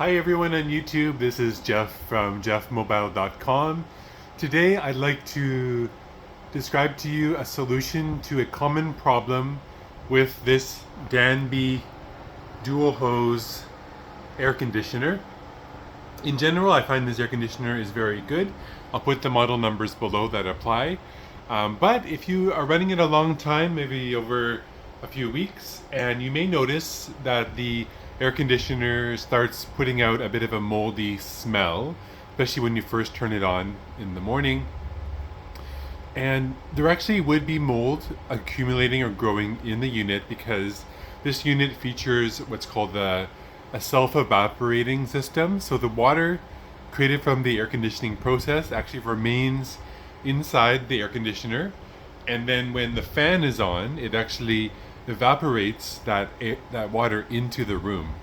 Hi everyone on YouTube, this is Jeff from Geoffmobile.com. Today I'd like to describe to you a solution to a common problem with this Danby dual hose air conditioner. In general, I find this air conditioner is very good. I'll put the model numbers below that apply. But if you are running it a long time, maybe over a few weeks, and you may notice that the air conditioner starts putting out a bit of a moldy smell, especially when you first turn it on in the morning. And there actually would be mold accumulating or growing in the unit because this unit features what's called a self-evaporating system. So the water created from the air conditioning process actually remains inside the air conditioner, and then when the fan is on, it actually evaporates that water into the room.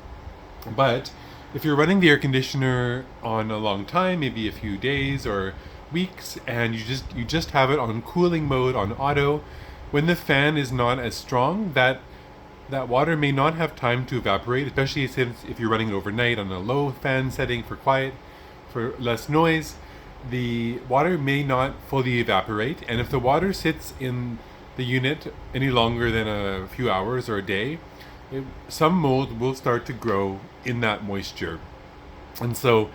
But if you're running the air conditioner on a long time, maybe a few days or weeks, and you just have it on cooling mode on auto, when the fan is not as strong, that water may not have time to evaporate, especially since if you're running it overnight on a low fan setting for quiet, for less noise, the water may not fully evaporate. And if the water sits in the unit any longer than a few hours or a day, some mold will start to grow in that moisture. And so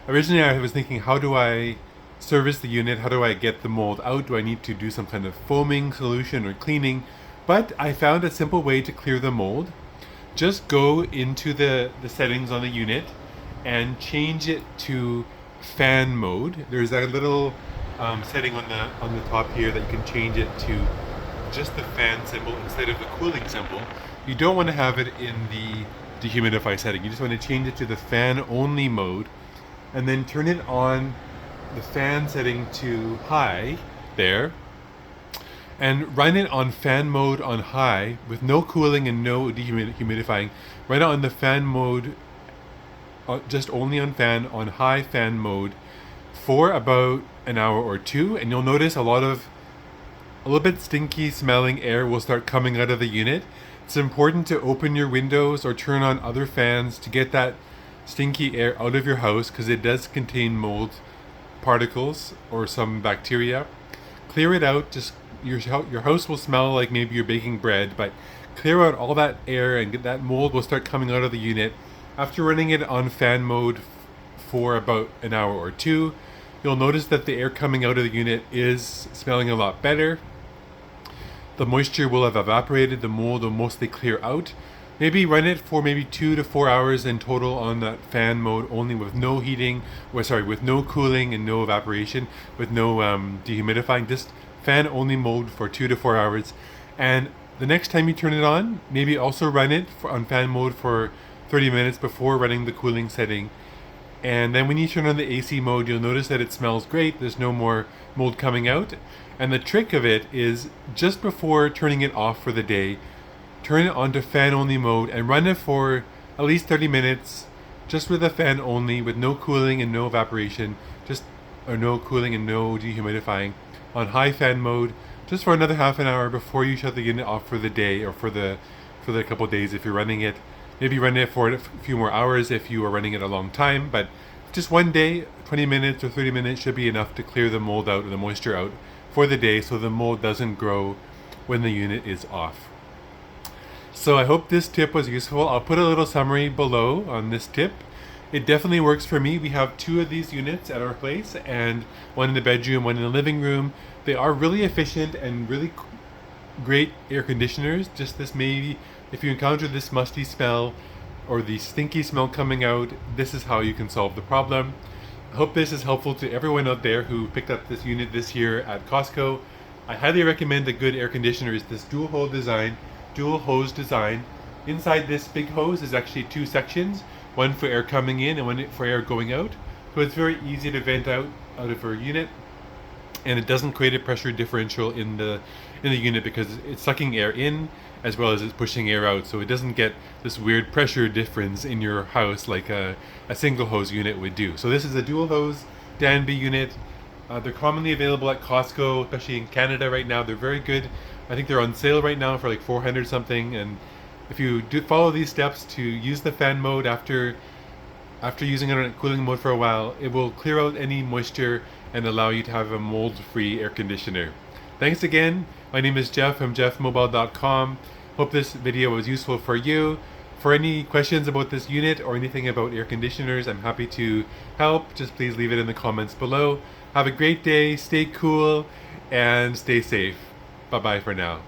originally I was thinking, how do I service the unit? How do I get the mold out? Do I need to do some kind of foaming solution or cleaning? But I found a simple way to clear the mold. Just go into the settings on the unit and change it to fan mode. There's a little setting on the top here that you can change it to just the fan symbol instead of the cooling symbol. You don't want to have it in the dehumidify setting. You just want to change it to the fan only mode, and then turn it on the fan setting to high there, and run it on fan mode on high with no cooling and no dehumidifying. Run it on the fan mode, just only on fan, on high fan mode for about an hour or two, and you'll notice a little bit stinky smelling air will start coming out of the unit. It's important to open your windows or turn on other fans to get that stinky air out of your house, because it does contain mold particles or some bacteria. Clear it out. Just your house will smell like maybe you're baking bread, but clear out all that air and that mold will start coming out of the unit. After running it on fan mode for about an hour or two, you'll notice that the air coming out of the unit is smelling a lot better. The moisture will have evaporated, the mold will mostly clear out. Maybe run it for maybe 2 to 4 hours in total on that fan mode only, with no heating, with no cooling and no evaporation, with no dehumidifying, just fan only mode for 2 to 4 hours. And the next time you turn it on, maybe also run it on fan mode for 30 minutes before running the cooling setting. And then when you turn on the AC mode, you'll notice that it smells great. There's no more mold coming out. And the trick of it is, just before turning it off for the day, turn it onto fan only mode and run it for at least 30 minutes, just with a fan only, with no cooling and no evaporation, or no cooling and no dehumidifying, on high fan mode, just for another half an hour before you shut the unit off for the day, or for the couple days if you're running it. Maybe run it for a few more hours if you are running it a long time, but just one day, 20 minutes or 30 minutes should be enough to clear the mold out or the moisture out for the day, so the mold doesn't grow when the unit is off. So I hope this tip was useful. I'll put a little summary below on this tip. It definitely works for me. We have 2 of these units at our place, and one in the bedroom, one in the living room. They are really efficient and really great air conditioners. Just this, maybe if you encounter this musty smell or the stinky smell coming out, this is how you can solve the problem. I hope this is helpful to everyone out there who picked up this unit this year at Costco. I highly recommend a good air conditioner is this dual hose design. Inside this big hose is actually 2 sections, one for air coming in and one for air going out. So it's very easy to vent out of our unit, and it doesn't create a pressure differential in the unit because it's sucking air in as well as it's pushing air out, so it doesn't get this weird pressure difference in your house like a single hose unit would do. So this is a dual hose Danby unit. They're commonly available at Costco, especially in Canada right now. They're very good. I think they're on sale right now for like 400 something, and if you do follow these steps to use the fan mode after After using it on cooling mode for a while, it will clear out any moisture and allow you to have a mold-free air conditioner. Thanks again. My name is Jeff from Geoffmobile.com. Hope this video was useful for you. For any questions about this unit or anything about air conditioners, I'm happy to help. Just please leave it in the comments below. Have a great day, stay cool, and stay safe. Bye-bye for now.